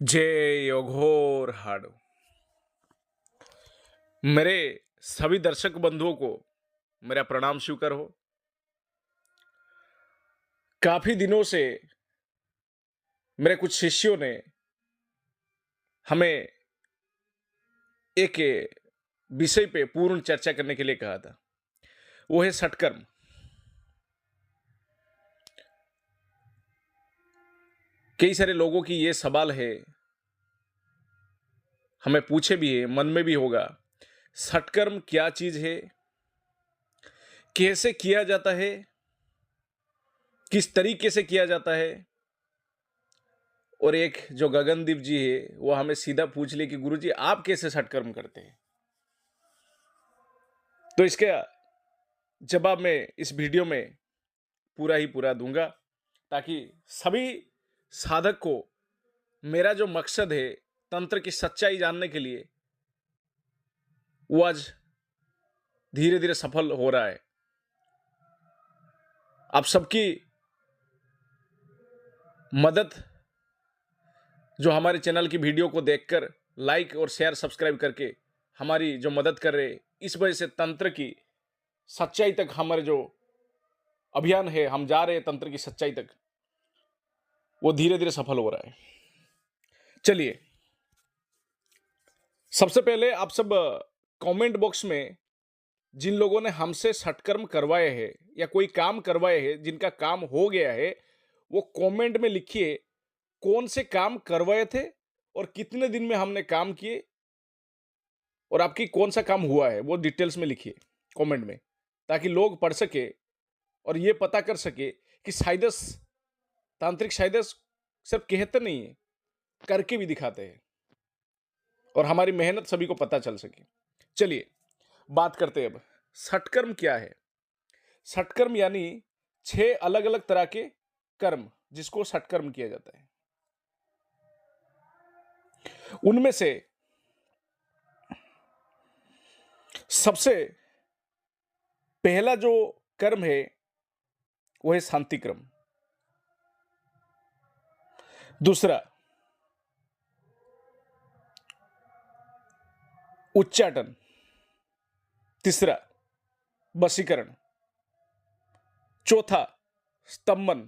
जय योगोर हाडो। मेरे सभी दर्शक बंधुओं को मेरा प्रणाम स्वीकार हो। काफी दिनों से मेरे कुछ शिष्यों ने हमें एक विषय पे पूर्ण चर्चा करने के लिए कहा था। वो है सटकर्म। कई सारे लोगों की ये सवाल है, हमें पूछे भी है, मन में भी होगा, सटकर्म क्या चीज है, कैसे किया जाता है, किस तरीके से किया जाता है। और एक जो गगनदीप जी है वो हमें सीधा पूछ ले कि गुरुजी आप कैसे सटकर्म करते हैं। तो इसका जवाब मैं इस वीडियो में पूरा ही पूरा दूंगा, ताकि सभी साधक को मेरा जो मकसद है तंत्र की सच्चाई जानने के लिए, वो आज धीरे धीरे सफल हो रहा है। आप सबकी मदद जो हमारे चैनल की वीडियो को देखकर लाइक और शेयर सब्सक्राइब करके हमारी जो मदद कर रहे हैं, इस वजह से तंत्र की सच्चाई तक हमारे जो अभियान है, हम जा रहे हैं तंत्र की सच्चाई तक, वो धीरे धीरे सफल हो रहा है। चलिए, सबसे पहले आप सब कमेंट बॉक्स में जिन लोगों ने हमसे सटकर्म करवाए हैं या कोई काम करवाए हैं, जिनका काम हो गया है, वो कमेंट में लिखिए कौन से काम करवाए थे और कितने दिन में हमने काम किए, और आपकी कौन सा काम हुआ है वो डिटेल्स में लिखिए कमेंट में, ताकि लोग पढ़ सके और ये पता कर सके कि साइदस तांत्रिक साइदस सिर्फ कहते नहीं है, करके भी दिखाते हैं, और हमारी मेहनत सभी को पता चल सके। चलिए बात करते हैं अब सटकर्म क्या है। सटकर्म यानी 6 अलग अलग तरह के कर्म जिसको सटकर्म किया जाता है। उनमें से सबसे पहला जो कर्म है वो है शांति क्रम। दूसरा उच्चाटन। तीसरा वशीकरण। चौथा स्तंभन।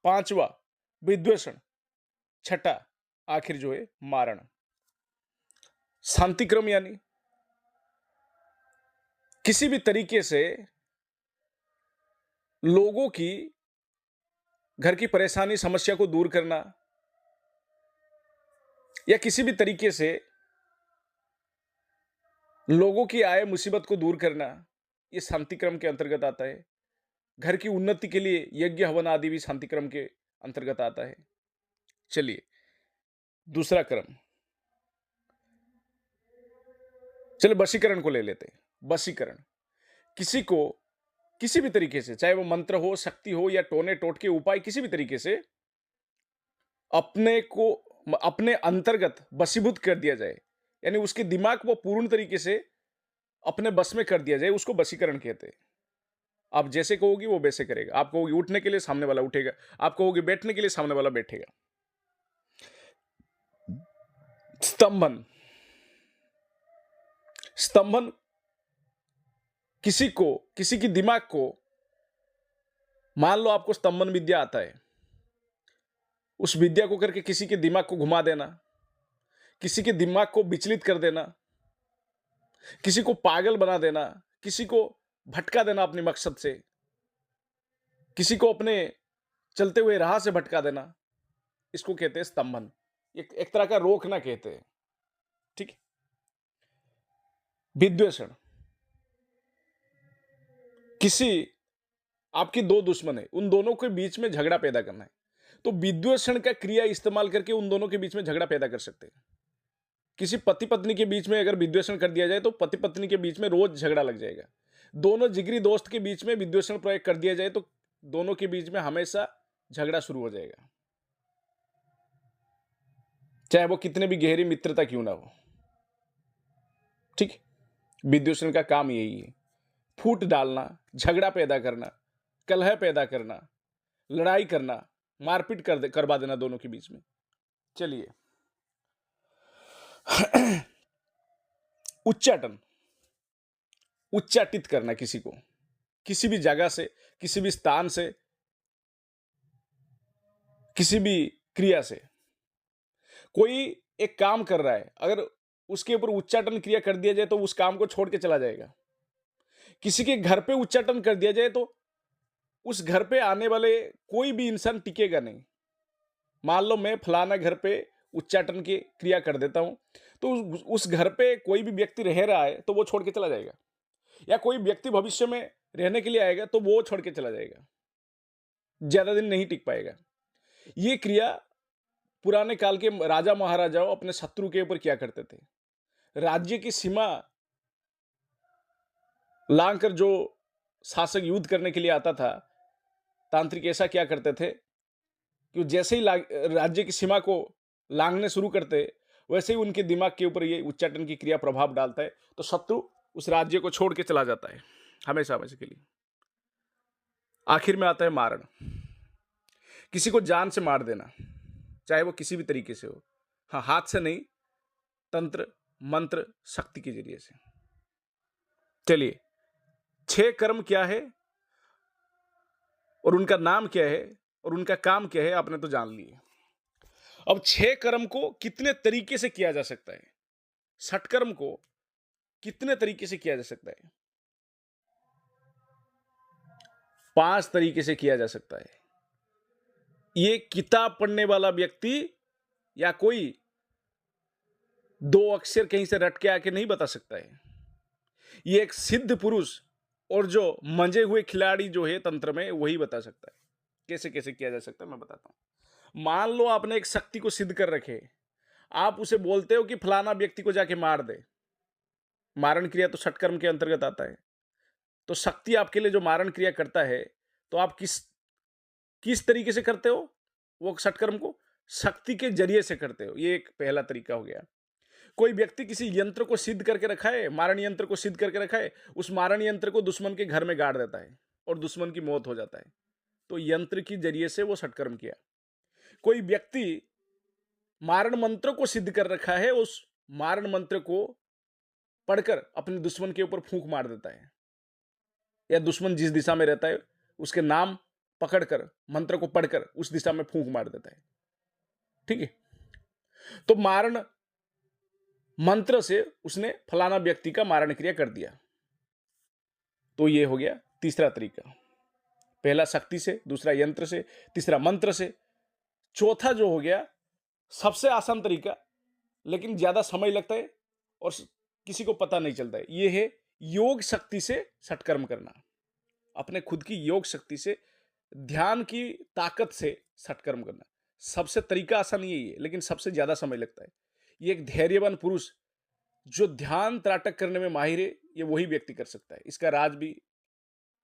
पांचवा विद्वेषण। छठा आखिर जो है मारण। शांति क्रम यानी किसी भी तरीके से लोगों की घर की परेशानी समस्या को दूर करना, या किसी भी तरीके से लोगों की आय मुसीबत को दूर करना, ये शांति क्रम के अंतर्गत आता है। घर की उन्नति के लिए यज्ञ हवन आदि भी शांति क्रम के अंतर्गत आता है। चलिए दूसरा क्रम, चलिए वशीकरण को ले लेते हैं। वशीकरण किसी को किसी भी तरीके से, चाहे वो मंत्र हो, शक्ति हो, या टोने टोटके उपाय, किसी भी तरीके से अपने को अपने अंतर्गत वशीभूत कर दिया जाए, यानी उसके दिमाग को पूर्ण तरीके से अपने बस में कर दिया जाए, उसको वशीकरण कहते हैं। आप जैसे कहोगे वो वैसे करेगा। आप कहोगे उठने के लिए, सामने वाला उठेगा। आप कहोगे बैठने के लिए, सामने वाला बैठेगा। स्तंभन। स्तंभन किसी की दिमाग को, मान लो आपको स्तंभन विद्या आता है, उस विद्या को करके किसी के दिमाग को घुमा देना, किसी के दिमाग को विचलित कर देना, किसी को पागल बना देना, किसी को भटका देना अपने मकसद से, किसी को अपने चलते हुए राह से भटका देना, इसको कहते हैं स्तंभन। एक तरह का रोकना कहते हैं। ठीक है। विद्वेषण, किसी आपकी दो दुश्मन है, उन दोनों के बीच में झगड़ा पैदा करना है, तो विद्वेषण का क्रिया इस्तेमाल करके उन दोनों के बीच में झगड़ा पैदा कर सकते हैं। किसी पति पत्नी के बीच में अगर विद्वेषण कर दिया जाए तो पति पत्नी के बीच में रोज झगड़ा लग जाएगा। दोनों जिगरी दोस्त के बीच में विद्वेषण प्रयोग कर दिया जाए तो दोनों के बीच में हमेशा झगड़ा शुरू हो जाएगा, चाहे वो कितने भी गहरी मित्रता क्यों ना हो। ठीक, विद्वेषण का काम यही है, फूट डालना, झगड़ा पैदा करना, कलह पैदा करना, लड़ाई करना, मारपीट करवा देना दोनों के बीच में। चलिए उच्चाटन, उच्चाटित करना किसी को, किसी भी जगह से, किसी भी स्थान से, किसी भी क्रिया से। कोई एक काम कर रहा है, अगर उसके ऊपर उच्चाटन क्रिया कर दिया जाए तो उस काम को छोड़ के चला जाएगा। किसी के घर पे उच्चाटन कर दिया जाए तो उस घर पे आने वाले कोई भी इंसान टिकेगा नहीं। मान लो मैं फलाना घर पे उच्चाटन की क्रिया कर देता हूं, तो उस घर पे कोई भी व्यक्ति रह रहा है तो वो छोड़ के चला जाएगा, या कोई व्यक्ति भविष्य में रहने के लिए आएगा तो वो छोड़ के चला जाएगा, ज्यादा दिन नहीं टिक पाएगा। ये क्रिया पुराने काल के राजा महाराजाओं अपने शत्रु के ऊपर किया करते थे। राज्य की सीमा लांघकर जो शासक युद्ध करने के लिए आता था, तांत्रिक ऐसा क्या करते थे कि जैसे ही राज्य की सीमा को लांघने शुरू करते, वैसे ही उनके दिमाग के ऊपर ये उच्चाटन की क्रिया प्रभाव डालता है, तो शत्रु उस राज्य को छोड़ के चला जाता है हमेशा हमेशा के लिए। आखिर में आता है मारण, किसी को जान से मार देना, चाहे वो किसी भी तरीके से हो। हाँ, हाथ से नहीं, तंत्र मंत्र शक्ति के जरिए से। चलिए, 6 कर्म क्या है और उनका नाम क्या है और उनका काम क्या है आपने तो जान लिए। अब 6 कर्म को कितने तरीके से किया जा सकता है, षटकर्म को कितने तरीके से किया जा सकता है? 5 तरीके से किया जा सकता है। ये किताब पढ़ने वाला व्यक्ति या कोई 2 अक्षर कहीं से रट के आके नहीं बता सकता है। ये एक सिद्ध पुरुष और जो मंजे हुए खिलाड़ी जो है तंत्र में, वही बता सकता है कैसे कैसे किया जा सकता है। मैं बताता हूं। मान लो आपने एक शक्ति को सिद्ध कर रखे, आप उसे बोलते हो कि फलाना व्यक्ति को जाके मार दे। मारण क्रिया तो षटकर्म के अंतर्गत आता है। तो शक्ति आपके लिए जो मारण क्रिया करता है, तो आप किस तरीके से करते हो वो षटकर्म को? शक्ति के जरिए से करते हो। ये एक पहला तरीका हो गया। कोई व्यक्ति किसी यंत्र को सिद्ध करके रखा है, मारण यंत्र को सिद्ध करके रखा है, उस मारण यंत्र को दुश्मन के घर में गाड़ देता है और दुश्मन की मौत हो जाता है, तो यंत्र की जरिए से वो षटकर्म किया। कोई व्यक्ति मारण मंत्र को सिद्ध कर रखा है, उस मारण मंत्र को पढ़कर अपने दुश्मन के ऊपर फूंक मार देता है, या दुश्मन जिस दिशा में रहता है उसके नाम पकड़कर मंत्र को पढ़कर उस दिशा में फूंक मार देता है। ठीक है, तो मारण मंत्र से उसने फलाना व्यक्ति का मारण क्रिया कर दिया। तो ये हो गया तीसरा तरीका। पहला शक्ति से, दूसरा यंत्र से, तीसरा मंत्र से। चौथा जो हो गया सबसे आसान तरीका, लेकिन ज्यादा समय लगता है और किसी को पता नहीं चलता है, ये है योग शक्ति से षटकर्म करना। अपने खुद की योग शक्ति से, ध्यान की ताकत से षटकर्म करना। सबसे तरीका आसान यही है, लेकिन सबसे ज्यादा समय लगता है। ये एक धैर्यवान पुरुष जो ध्यान त्राटक करने में माहिर है, ये वही व्यक्ति कर सकता है। इसका राज भी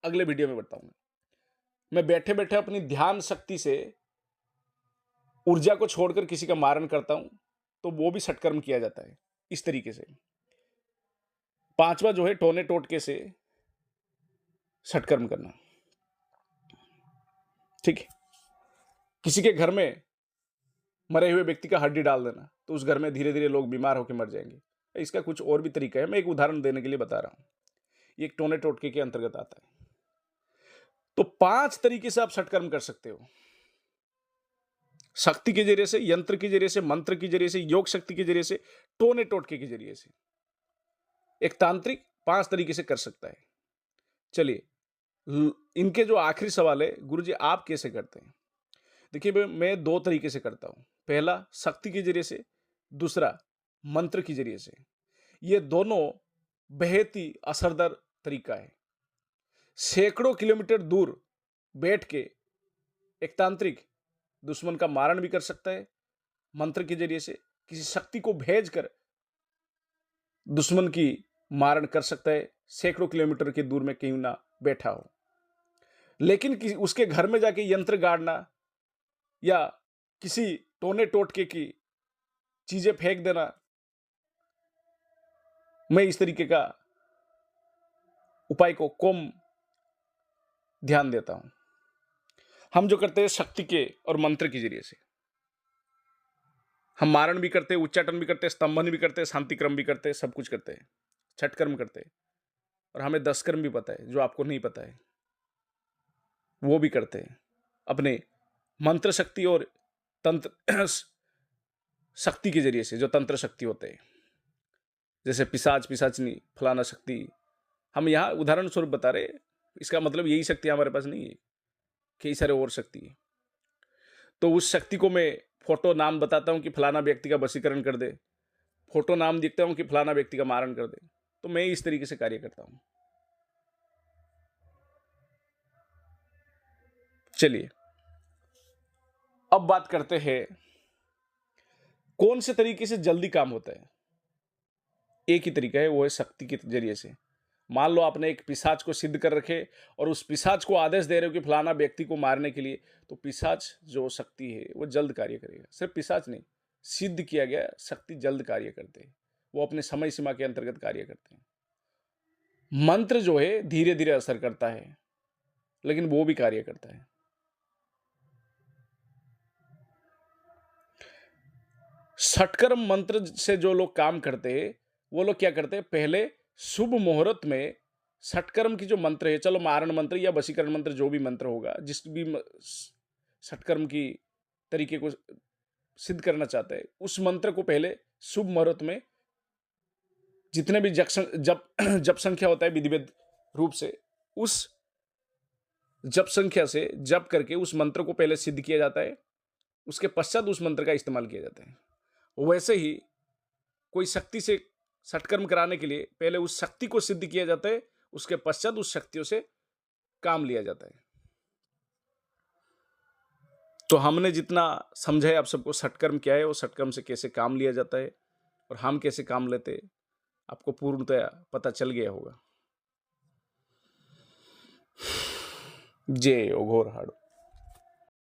अगले वीडियो में बताऊंगा। मैं बैठे बैठे अपनी ध्यान शक्ति से ऊर्जा को छोड़कर किसी का मारण करता हूं, तो वो भी षटकर्म किया जाता है इस तरीके से। 5वां जो है टोने टोटके से षटकर्म करना। ठीक है, किसी के घर में मरे हुए व्यक्ति का हड्डी डाल देना, तो उस घर में धीरे धीरे लोग बीमार होकर मर जाएंगे। इसका कुछ और भी तरीका है, मैं एक उदाहरण देने के लिए बता रहा हूं। ये एक टोने टोटके के अंतर्गत आता है। तो 5 तरीके से आप षटकर्म कर सकते हो। शक्ति के जरिए से, यंत्र के जरिए से, मंत्र के जरिए से, योग शक्ति के जरिए से, टोने टोटके के जरिए से। एक तांत्रिक 5 तरीके से कर सकता है। चलिए, इनके जो आखिरी सवाल है, गुरुजी आप कैसे करते हैं? देखिए, मैं 2 तरीके से करता हूं। पहला शक्ति के जरिए से, दूसरा मंत्र के जरिए से। ये दोनों बेहद ही असरदार तरीका है। सैकड़ों किलोमीटर दूर बैठ के एक तांत्रिक दुश्मन का मारण भी कर सकता है मंत्र के जरिए से। किसी शक्ति को भेजकर दुश्मन की मारण कर सकता है, सैकड़ों किलोमीटर के दूर में कहीं ना बैठा हो। लेकिन उसके घर में जाके यंत्र गाड़ना या किसी टोने टोटके की चीजें फेंक देना, मैं इस तरीके का उपाय को कम ध्यान देता हूं। हम जो करते हैं शक्ति के और मंत्र के जरिए से। हम मारण भी करते, उच्चाटन भी करते, स्तंभन भी करते, शांति क्रम भी करते, सब कुछ करते हैं, छठ कर्म करते हैं। और हमें 10 कर्म भी पता है जो आपको नहीं पता है, वो भी करते हैं अपने मंत्र शक्ति और तंत्र शक्ति के जरिए से, जो तंत्र शक्ति होते हैं, जैसे पिशाच, पिशाचनी, फलाना शक्ति। हम यहाँ उदाहरण स्वरूप बता रहे हैं, इसका मतलब यही शक्ति हमारे पास नहीं है, कई सारे और शक्ति है। तो उस शक्ति को मैं फोटो नाम बताता हूं कि फलाना व्यक्ति का वशीकरण कर दे, फोटो नाम देखता हूं कि फलाना व्यक्ति का मारण कर दे। तो मैं इस तरीके से कार्य करता हूं। चलिए अब बात करते हैं कौन से तरीके से जल्दी काम होता है। एक ही तरीका है, वो है शक्ति के जरिए से। मान लो आपने एक पिशाच को सिद्ध कर रखे और उस पिशाच को आदेश दे रहे हो कि फलाना व्यक्ति को मारने के लिए, तो पिशाच जो शक्ति है वो जल्द कार्य करेगा। सिर्फ पिशाच नहीं, सिद्ध किया गया शक्ति जल्द कार्य करते हैं, वो अपने समय सीमा के अंतर्गत कार्य करते हैं। मंत्र जो है धीरे धीरे असर करता है, लेकिन वो भी कार्य करता है। षटकर्म मंत्र से जो लोग काम करते हैं, वो लोग क्या करते हैं, पहले शुभ मुहूर्त में षटकर्म की जो मंत्र है, चलो मारण मंत्र या वशीकरण मंत्र, जो भी मंत्र होगा, जिस भी षटकर्म की तरीके को सिद्ध करना चाहते हैं, उस मंत्र को पहले शुभ मुहूर्त में जितने भी जप संख्या होता है विधिवत रूप से, उस जप संख्या से जप करके उस मंत्र को पहले सिद्ध किया जाता है, उसके पश्चात उस मंत्र का इस्तेमाल किया जाता है। वैसे ही कोई शक्ति से सत्कर्म कराने के लिए पहले उस शक्ति को सिद्ध किया जाता है, उसके पश्चात उस शक्तियों से काम लिया जाता है। तो हमने जितना समझा है आप सबको, सत्कर्म क्या है, वो सत्कर्म से कैसे काम लिया जाता है और हम कैसे काम लेते हैं, आपको पूर्णतया पता चल गया होगा। जय घोर हाड़ो।